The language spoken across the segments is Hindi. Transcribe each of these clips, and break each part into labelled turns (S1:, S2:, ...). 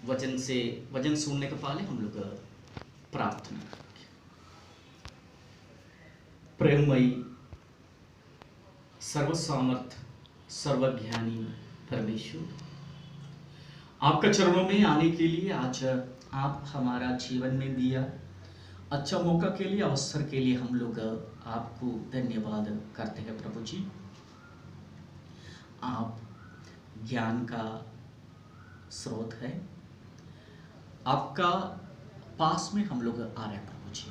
S1: वचन सुनने के पहले हम लोग प्रार्थना करेंगे। प्रेममयी, सर्वसामर्थ, सर्वज्ञानी परमेश्वर, आपका चरणों में आने के लिए आज आप हमारा जीवन में दिया अच्छा मौका के लिए, अवसर के लिए हम लोग आपको धन्यवाद करते हैं। प्रभु जी, आप ज्ञान का स्रोत है, आपका पास में हम लोग आ रहे हैं। प्रभु जी,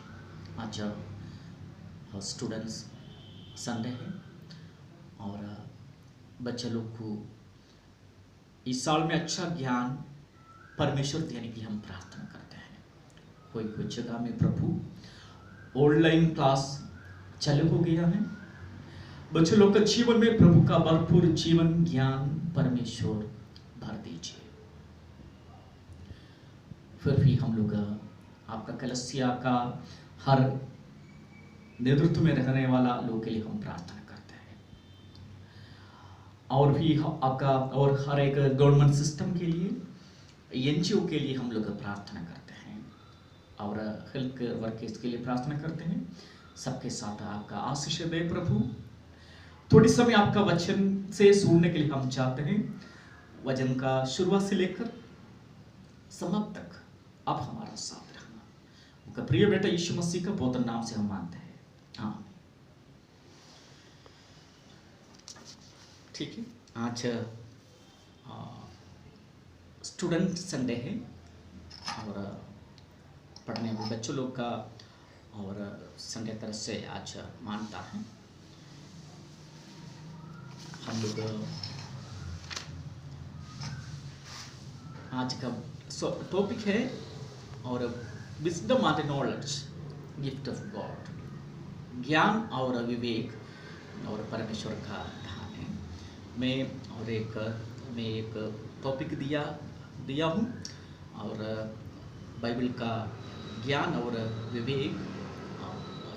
S1: आज स्टूडेंट्स संडे है और बच्चे लोग को इस साल में अच्छा ज्ञान परमेश्वर देने की हम प्रार्थना करते हैं। कोई कोई जगह में प्रभु ऑनलाइन क्लास चालू हो गया है, बच्चे लोग के जीवन में प्रभु का भरपूर जीवन ज्ञान परमेश्वर भर दीजिए। फिर भी हम लोग आपका कलीसिया का हर नेतृत्व में रहने वाला लोगों के लिए हम प्रार्थना करते हैं, और भी आपका और हर एक गवर्नमेंट सिस्टम के लिए, एनजीओ के लिए हम लोग प्रार्थना करते हैं, और हेल्थ केयर वर्कर्स के लिए प्रार्थना करते हैं। सबके साथ आपका आशीष दे प्रभु। थोड़ी समय आपका वचन से सुनने के लिए हम चाहते हैं। वचन का शुरुआत से लेकर समाप्त तक आप हमारा साथ रहना। उनका प्रिय बेटा यीशु मसीह का बहुत नाम से हम मानते हैं, हाँ। ठीक है, आज स्टूडेंट संडे है और पढ़ने में बच्चों लोग का और संडे तरह से आज मानता है। हम लोग आज का टॉपिक है और wisdom and knowledge, gift of God, ज्ञान और विवेक और परमेश्वर का दान है। मैं एक टॉपिक दिया हूँ और बाइबल का ज्ञान और विवेक,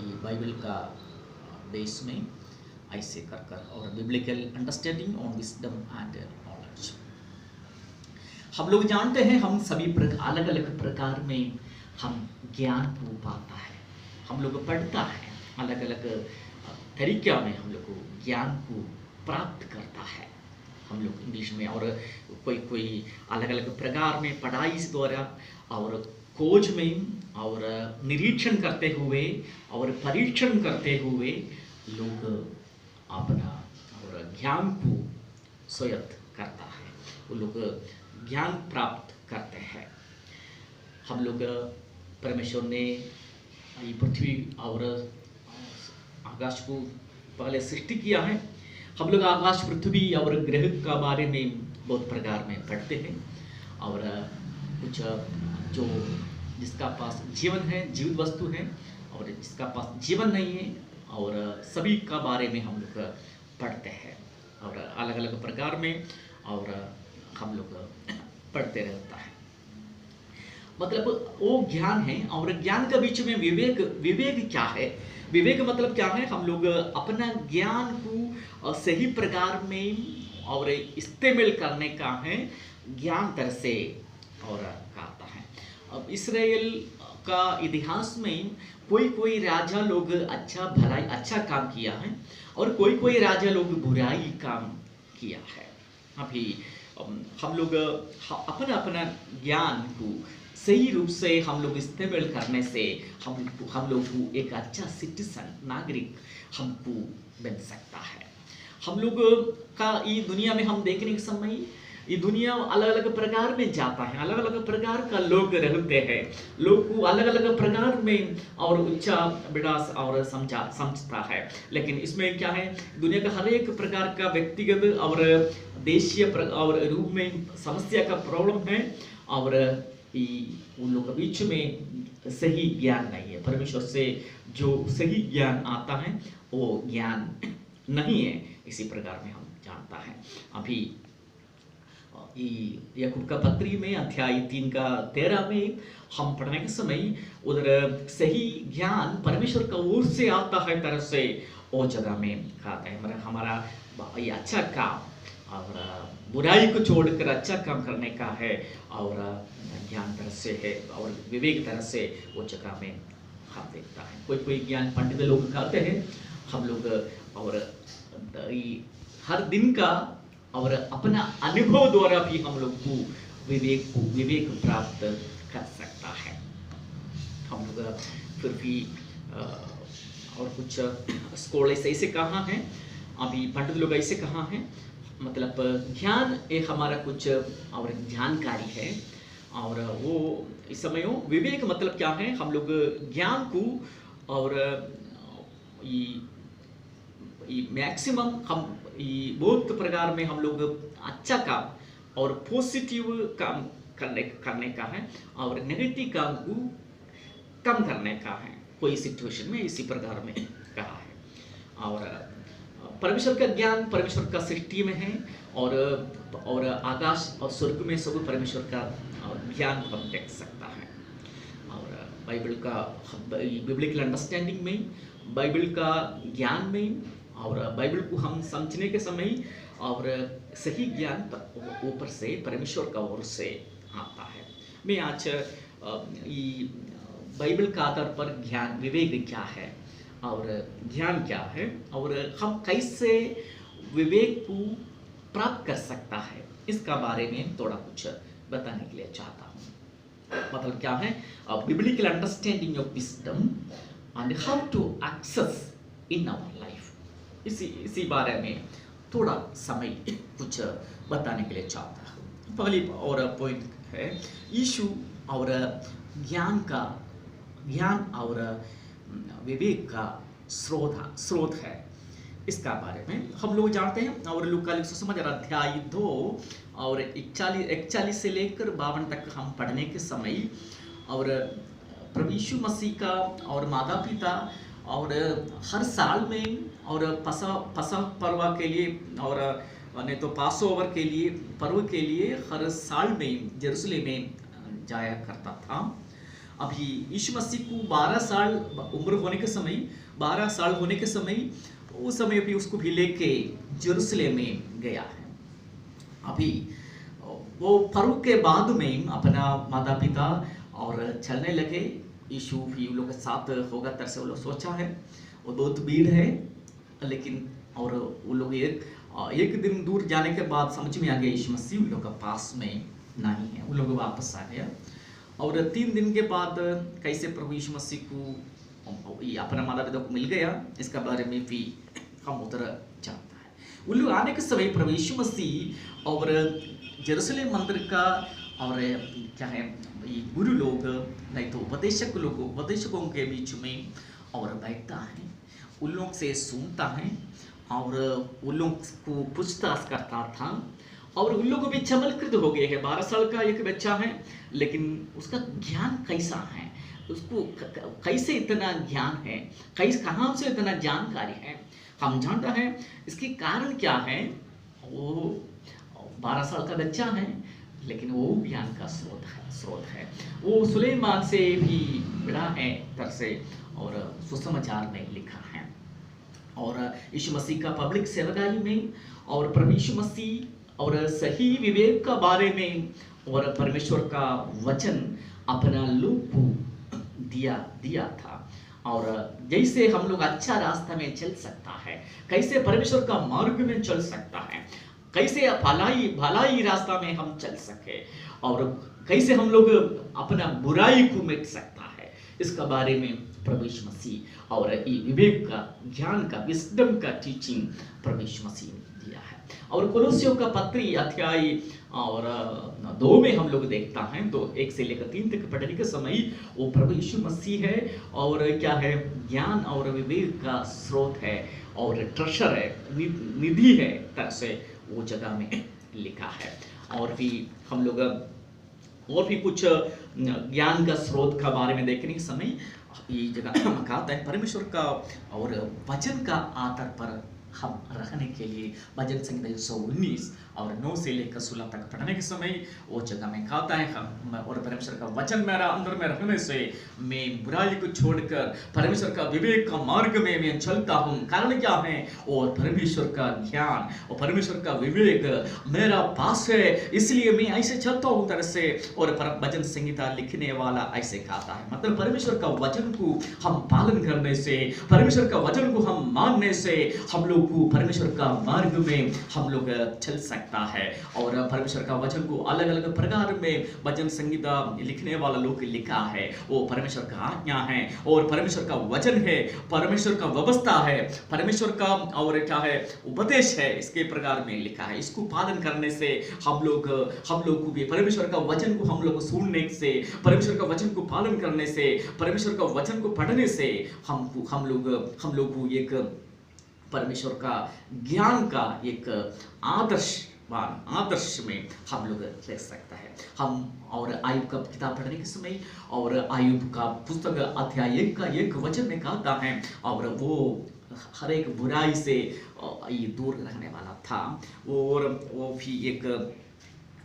S1: ये बाइबल का बेस में ऐसे कर और biblical understanding on wisdom and knowledge. हम लोग जानते हैं हम सभी अलग अलग प्रकार में हम ज्ञान को पाता है, हम लोग पढ़ता है, अलग अलग तरीक़ा में हम लोग को ज्ञान को प्राप्त करता है। हम लोग इंग्लिश में और कोई अलग अलग प्रकार में पढ़ाई द्वारा और खोज में और निरीक्षण करते हुए और परीक्षण करते हुए लोग अपना और ज्ञान को स्वायत्त करता है, वो लोग ज्ञान प्राप्त करते हैं। हम लोग परमेश्वर ने ये पृथ्वी और आकाश को पहले सृष्टि किया है। हम लोग आकाश, पृथ्वी और ग्रह का बारे में बहुत प्रकार में पढ़ते हैं, और कुछ जो जिसका पास जीवन है, जीवित वस्तु है, और जिसका पास जीवन नहीं है, और सभी का बारे में हम लोग पढ़ते हैं और अलग अलग प्रकार में और हम लोग पढ़ते रहता है। मतलब वो ज्ञान है, और ज्ञान के बीच में विवेक क्या है? विवेक मतलब क्या है? हम लोग अपना ज्ञान को सही प्रकार में और इस्तेमाल करने का है, ज्ञान तरह से और कहता है। अब इस्राएल का इतिहास में कोई राजा लोग अच्छा काम किया है, और कोई राजा लोग बुराई काम किया है। अभी हम लोग अपना ज्ञान को सही रूप से हम लोग इस्तेमाल करने से हम लोग को एक अच्छा सिटीजन, नागरिक हमको बन सकता है। हम लोग का ये दुनिया में हम देखने के समय ये दुनिया अलग अलग प्रकार में जाता है, अलग अलग प्रकार का लोग रहते हैं, लोग को अलग अलग प्रकार में और ऊंचा विकास और समझता है। लेकिन इसमें क्या है, दुनिया का हर एक प्रकार का व्यक्तिगत और देशीय और रूप में समस्या का प्रॉब्लम है, और उन लोगों के बीच में सही ज्ञान नहीं है। परमेश्वर से जो सही ज्ञान आता है वो ज्ञान नहीं है, इसी प्रकार में हम जानता है। अभी याकूब का पत्री में अध्याय 3 का 13 में हम पढ़ने के समय उधर सही ज्ञान परमेश्वर का ओर से आता है तरह से वो जगह में कहता है हमारा ये अच्छा काम और बुराई को छोड़कर अच्छा काम करने का है, और ज्ञान तरह से है और विवेक तरह से वो जगह में हम देखता है। कोई कोई ज्ञान पंडित लोग कहते हैं हम लोग, और हर दिन का और अपना अनुभव द्वारा भी हम लोग को विवेक प्राप्त कर सकता है। हम लोग फिर भी और कुछ स्कॉलर्स ऐसे कहा है, अभी पंडित लोग ऐसे कहा है, मतलब ज्ञान एक हमारा कुछ और जानकारी है, और वो इस समय विवेक मतलब क्या है, हम लोग ज्ञान को और मैक्सिमम हम बहुत प्रकार में हम लोग अच्छा काम और पॉजिटिव काम करने का है, और नेगेटिव काम को कम करने का है। कोई सिचुएशन में इसी प्रकार में कहा है। और परमेश्वर का ज्ञान परमेश्वर का सृष्टि में है, और आकाश और स्वर्ग में सब परमेश्वर का ज्ञान हम देख सकता है। और बाइबल का बिब्लिकल अंडरस्टैंडिंग में, बाइबल का ज्ञान में, और बाइबल को हम समझने के समय और सही ज्ञान ऊपर से परमेश्वर का ओर से आता है। मैं आज बाइबल का आधार पर ज्ञान विवेक क्या है और ज्ञान क्या है, और हम कैसे विवेक को प्राप्त कर सकता है, इसका बारे में थोड़ा कुछ बताने के लिए चाहता हूँ। मतलब क्या है biblical understanding of wisdom and how to access in our life, इसी बारे में थोड़ा समय कुछ बताने के लिए चाहता हूँ। पहली और पॉइंट है यीशु और ज्ञान और विवेक का स्रोत है, इसका बारे में हम लोग जानते हैं। और लूका सुसमाचार अध्याय 2 और 41 से लेकर 52 तक हम पढ़ने के समय, और प्रभु यीशु मसीह का और माता पिता और हर साल में और पसा पर्व के लिए, और नहीं तो पास ओवर के लिए, पर्व के लिए हर साल में यरूशलेम में जाया करता था। अभी यीशु मसीह को 12 साल उम्र होने के समय, 12 साल होने के समय, उस समय भी उसको भी लेके यरूशलेम में गया है। अभी वो पर्व के बाद में अपना माता पिता और चलने लगे, यीशु भी उन लोग के साथ होगा तरह से वो लोग सोचा है। वो बहुत भीड़ है, लेकिन और वो लोग एक दिन दूर जाने के बाद समझ में आ गया यीशु मसीह उन लोग के पास में नहीं है, उन लोग वापस आ गया। और 3 दिन के बाद कैसे प्रभु यीशु मसीह को अपना माता पिता को मिल गया, इसका बारे में भी हम उधर जानता है। उन लोग आने के समय प्रभु यीशु मसीह और यरूशलेम मंदिर का और क्या है गुरु लोग नहीं तो उपदेशकों के बीच में और बैठता है, उन लोग से सुनता है और उन लोग को पूछताछ करता था। और उन लोगों भी चमत्कृत हो गए हैं। 12 साल का एक बच्चा है, लेकिन उसका ज्ञान कैसा है, उसको कैसे इतना ज्ञान है, कहाँ से इतना जानकारी है, हम जानता है इसके कारण क्या है। वो 12 साल का बच्चा है, लेकिन वो ज्ञान का स्रोत है। वो सुलेमान से भी बड़ा है तरह से, और सुसमाचार में लिखा है। और यीशु मसीह का पब्लिक सेवकाई में और प्रभु यीशु मसीह और सही विवेक का बारे में और परमेश्वर का वचन अपना लोग को दिया था। और जैसे हम लोग अच्छा रास्ता में चल सकता है, कैसे परमेश्वर का मार्ग में चल सकता है, कैसे भलाई रास्ता में हम चल सके, और कैसे हम लोग अपना बुराई को मिट सकता है, इसका बारे में प्रभु यीशु मसीह और विवेक का ज्ञान का विजडम का टीचिंग प्रभु यीशु मसीह ने दिया है। और कोलोसियों का पत्री अध्याय और 2 में हम लोग देखता हैं, 1 से लेकर 3 तक पढ़ने के समय वो प्रभु यीशु मसीह है और क्या है ज्ञान और विवेक का स्रोत है और ट्रेजर है, निधि है तरह से वो जगह में लिखा है। और भी हम लोग और भी कुछ ज्ञान का स्रोत का बारे में देखने के समय ये जगह कहता है परमेश्वर का और वचन का आधार पर हम रखने के लिए भजन संहिता 119 और 9 से लेकर 16 तक पढ़ने के समय वो जगह में कहता है हम और परमेश्वर का वचन मेरा अंदर में रखने से मैं बुराई को छोड़कर परमेश्वर का विवेक का मार्ग में मैं चलता हूँ। कारण क्या है? और परमेश्वर का ज्ञान और परमेश्वर का विवेक मेरा पास है, इसलिए मैं ऐसे चलता हूँ तरह से। और भजन संहिता लिखने वाला ऐसे कहता है, मतलब परमेश्वर का वचन को हम पालन करने से, परमेश्वर का वचन को हम मानने से हम लोग को परमेश्वर का मार्ग में हम लोग चल सकता है। और परमेश्वर का वचन को अलग अलग प्रकार में भजन संहिता लिखने वाला लोग लिखा है। वो परमेश्वर का आज्ञा है और परमेश्वर का वचन है, परमेश्वर का व्यवस्था है, परमेश्वर का और क्या है उपदेश है, इसके प्रकार में लिखा है। इसको पालन करने से हम लोग को भी परमेश्वर का वचन को हम लोग सुनने से, परमेश्वर का वचन को पालन करने से, परमेश्वर का वचन को पढ़ने से हम लोग को एक परमेश्वर का ज्ञान का एक आदर्श में हम लोग ले सकता है। हम और आयुब का किताब पढ़ने के समय और आयुब का पुस्तक अध्याय 1 का 1 वचन में कहता है, और वो हर एक बुराई से ये दूर रहने वाला था, और वो भी एक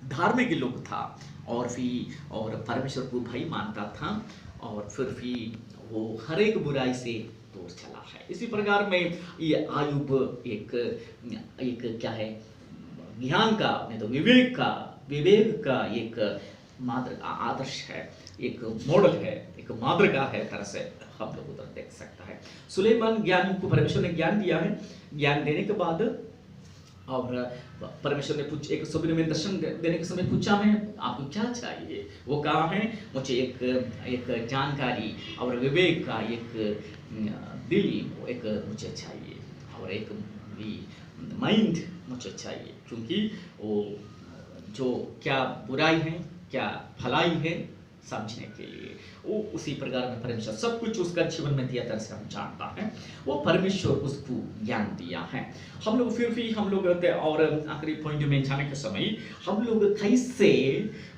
S1: धार्मिक लोग था और परमेश्वर को भाई मानता था, और फिर भी वो हर एक बुराई से दूर चला है। इसी प्रकार में ये आयुब एक क्या है ज्ञान का नहीं तो विवेक का एक आदर्श है, एक मॉडल है, एक मातृका है, तरह से हम लोग उधर देख सकता है। सुलेमान ज्ञान को परमेश्वर ने ज्ञान दिया है। ज्ञान देने के बाद और परमेश्वर ने एक सपने में दर्शन देने के समय पूछा है आपको क्या चाहिए? वो कहा है मुझे एक जानकारी और विवेक का एक दिल एक मुझे चाहिए, और एक माइंड मुझे चाहिए, क्योंकि वो जो क्या बुराई है क्या भलाई है समझने के लिए वो उसी प्रकार में परमेश्वर सब कुछ उसका जीवन में दिया तरह से हम जानता है। वो परमेश्वर उसको ज्ञान दिया है। हम लोग फिर भी हम लोग और आखिरी पॉइंट में जाने के समय हम लोग कैसे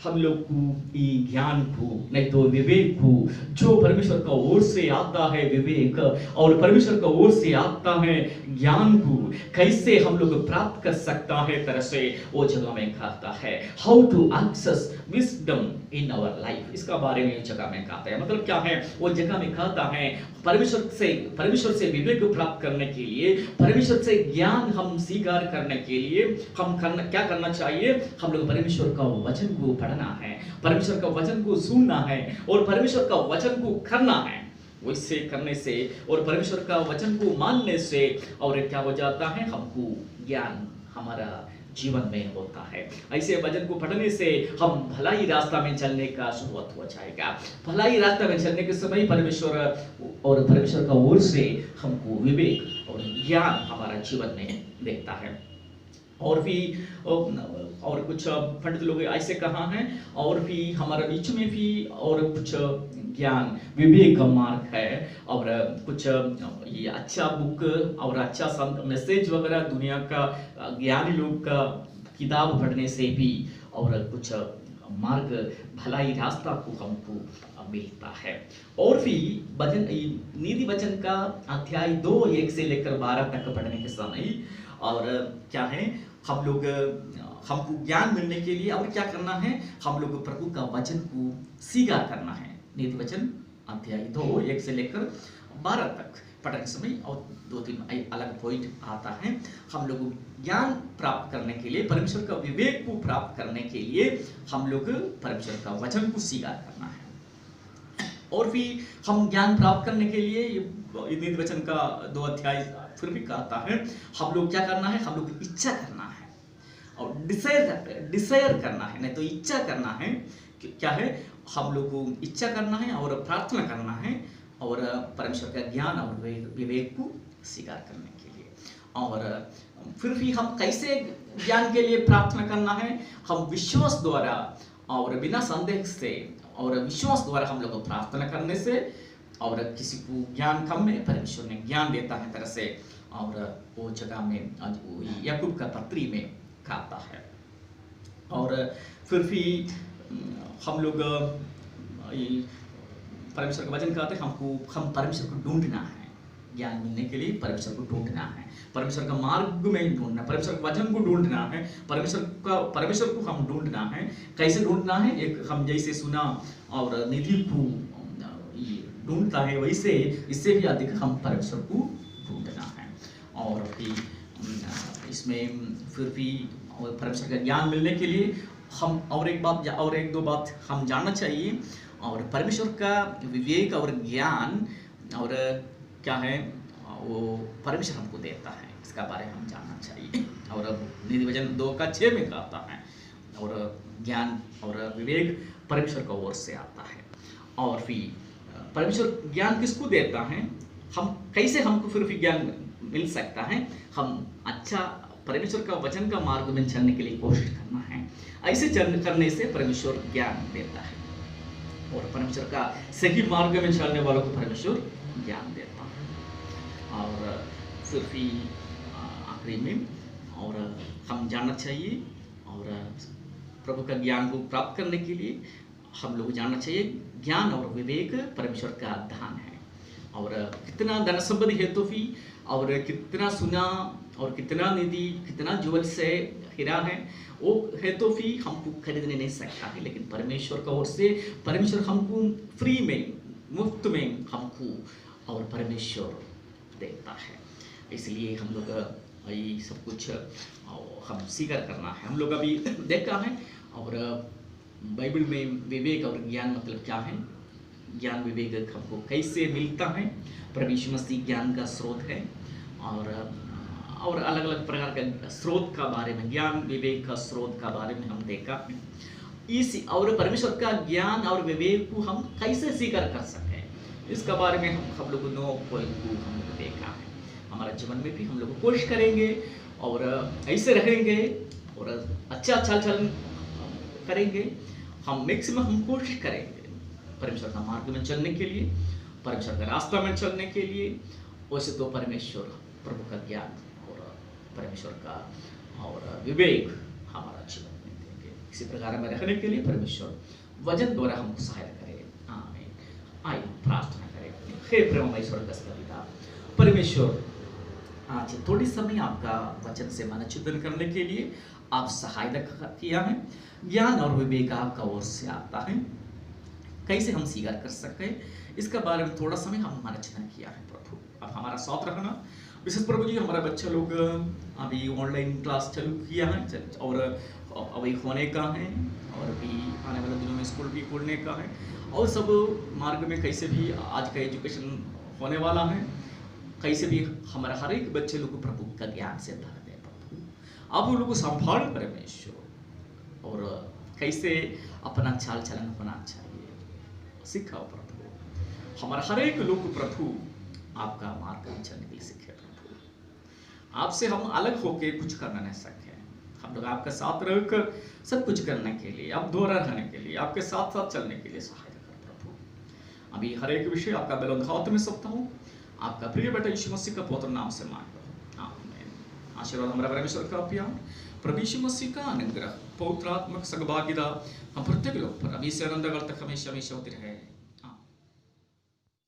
S1: हम लोग को ये ज्ञान को नहीं तो विवेक को जो परमेश्वर का ओर से आता है विवेक और परमेश्वर का ओर से आता है ज्ञान को कैसे हम लोग प्राप्त कर सकता है, तरह से वो जगह में कहता है how to access wisdom in our life. इसका बारे में जगह में कहता है, मतलब क्या है वो जगह में कहता है परमेश्वर से विवेक प्राप्त करने के लिए, परमेश्वर से ज्ञान हम स्वीकार करने के लिए हम क्या करना चाहिए? हम लोग परमेश्वर का वचन को पढ़ना है, परमेश्वर का वचन को सुनना है और परमेश्वर का वचन को करना है। वैसे करने से और परमेश्वर का वचन को मानने से और क्या हो जाता है, हमको ज्ञान हमारा जीवन में होता है। ऐसे वचन को पढ़ने से हम भलाई रास्ता में चलने का शुरुआत हो जाएगा। भलाई रास्ता में चलने के समय परमेश्वर का ओर से हमको विवेक और ज्ञान हमारा जीवन में देता है। और भी और कुछ पंडित लोग ऐसे कहा है, और भी हमारे बीच में भी और कुछ ज्ञान विवेक का मार्ग है, और कुछ ये अच्छा बुक और अच्छा मैसेज वगैरह दुनिया का ज्ञानी लोग का किताब पढ़ने से भी और कुछ मार्ग भलाई रास्ता को हमको मिलता है। और भी नीति वचन का अध्याय 2:1 से लेकर 12 तक पढ़ने के समय और क्या है हमको ज्ञान मिलने के लिए और क्या करना है, हम लोग प्रभु का वचन को स्वीकार करना है। नीति वचन अध्याय 2:1 से लेकर 12 तक पढ़ने समय और 2-3 अलग पॉइंट आता है। हम लोग ज्ञान प्राप्त करने के लिए, परमेश्वर का विवेक को प्राप्त करने के लिए हम लोग परमेश्वर का वचन को स्वीकार करना है। और भी हम ज्ञान प्राप्त करने के लिए नीति वचन का 2 अध्याय फिर भी कहता है हम लोग क्या करना है, हम लोग इच्छा करना है और डिसायर करना है, नहीं तो इच्छा करना है। क्या है, हम लोग को इच्छा करना है और प्रार्थना करना है और परमेश्वर का ज्ञान और विवेक को स्वीकार करने के लिए। और फिर भी हम कैसे ज्ञान के लिए प्रार्थना करना है, हम विश्वास द्वारा और बिना संदेह से और विश्वास द्वारा हम लोग को प्रार्थना करने से, और किसी को ज्ञान कम में परमेश्वर ने ज्ञान देता है तरह से, और वो जगह में याकूब का पत्री में कहता है। और फिर भी हम लोग परमेश्वर का वचन कहते हैं हम परमेश्वर को ढूंढना है, ज्ञान मिलने के लिए परमेश्वर को ढूंढना है, परमेश्वर का मार्ग में ढूंढना, परमेश्वर के वचन को ढूंढना है, परमेश्वर को हम ढूंढना है। कैसे ढूंढना है? एक हम जैसे सुना और निधि को ढूंढता है, वैसे इससे भी अधिक हम परमेश्वर को ढूंढना है। और फिर इसमें फिर भी परमेश्वर का ज्ञान मिलने के लिए हम और एक दो बात हम जानना चाहिए। और परमेश्वर का विवेक और ज्ञान और क्या है वो परमेश्वर हमको देता है, इसका बारे में हम जानना चाहिए। और नीति वचन 2:6 में कहता है, और ज्ञान और विवेक परमेश्वर की ओर से आता है। और फिर परमेश्वर ज्ञान किसको देता है, हम कैसे हमको फिर भी ज्ञान मिल सकता है? हम अच्छा परमेश्वर का वचन का मार्ग में चलने के लिए कोशिश करना है। ऐसे करने से परमेश्वर ज्ञान देता है, और परमेश्वर का सही मार्ग में चलने वालों को परमेश्वर ज्ञान देता है। और फिर भी आखिरी में और हम जानना चाहिए, और प्रभु का ज्ञान को प्राप्त करने के लिए हम लोग जानना चाहिए ज्ञान और विवेक परमेश्वर का दान है। और कितना धन संपत्ति है तो भी, और कितना सुना और कितना निधि, कितना ज्वेल से हीरा है, वो है तो भी हमको खरीदने नहीं सकता है, लेकिन परमेश्वर का ओर से परमेश्वर हमको फ्री में, मुफ्त में हमको और परमेश्वर देता है। इसलिए हम लोग ये सब कुछ हम स्वीकार करना है। हम लोग अभी देखा है, और बाइबल में विवेक और ज्ञान मतलब क्या है, ज्ञान विवेक हमको कैसे मिलता है। प्रभु यीशु मसीह ज्ञान का स्रोत है, और अलग अलग प्रकार के स्रोत का बारे में, ज्ञान विवेक का स्रोत का बारे में हम देखा। इस और परमेश्वर का ज्ञान और विवेक को हम कैसे स्वीकार कर सकें, इसका बारे में हम लोग 9 पॉइंट को हम लोग देखा है। हमारा जीवन में भी हम लोग कोशिश करेंगे और ऐसे रहेंगे और अच्छा चाल चलन करेंगे। हम मैक्सिमम हम कोशिश करेंगे परमेश्वर का मार्ग में चलने के लिए, परमेश्वर का रास्ता में चलने के लिए। वैसे तो परमेश्वर प्रभु का ज्ञान और परमेश्वर का और विवेक हमारा जीवन में देंगे। इसी प्रकार में रहने के लिए परमेश्वर वचन द्वारा हमको सहायता करे। आमीन। आइए प्रार्थना करें। हे प्रेममय स्वर्गस्थ पिता परमेश्वर, आज थोड़ी समय आपका वचन से मन चिंतन करने के लिए आप सहायता किया है। ज्ञान और विवेक आपका ओर से आता है, कैसे हम स्वीकार कर सकते हैं इसका बारे में थोड़ा समय हम मन चिंतन किया है। प्रभु अब हमारा साथ रखना, विशेष प्रभु जी हमारा बच्चा लोग अभी ऑनलाइन क्लास चालू किया है और अभी होने का है, और अभी आने वाले दिनों में स्कूल भी खोलने का है, और सब मार्ग में कैसे भी आज का एजुकेशन होने वाला है, कैसे भी हमारा हर एक बच्चे लोग को प्रभु का ज्ञान से भर दे प्रभु। आप वो लोग को संभाल परमेश्वर, और कैसे अपना चाल चलन होना चाहिए सिखाओ प्रभु। हमारा हर एक लोग को प्रभु आपका मार्ग में चलने के लिए सीखे प्रभु। आपसे हम अलग होके कुछ करना नहीं सके, हम लोग आपका साथ रहकर सब कुछ करने के लिए, आप द्वारा रहने के लिए, आपके साथ साथ चलने के लिए सहायता कर प्रभु। अभी हर एक विषय आपका बलवंत में सकता हूँ, आपका प्रिय बेटा यीशु मसीह का पवित्र नाम से मांगता हूं, आमीन। आशीर्वाद हमारा परमेश्वर का प्यार, प्रभु यीशु मसीह का अनुग्रह, पवित्र आत्मा की सहभागिता हम प्रत्येक लोग पर अभी से अनंत काल तक हमेशा हमेशा होती रहे।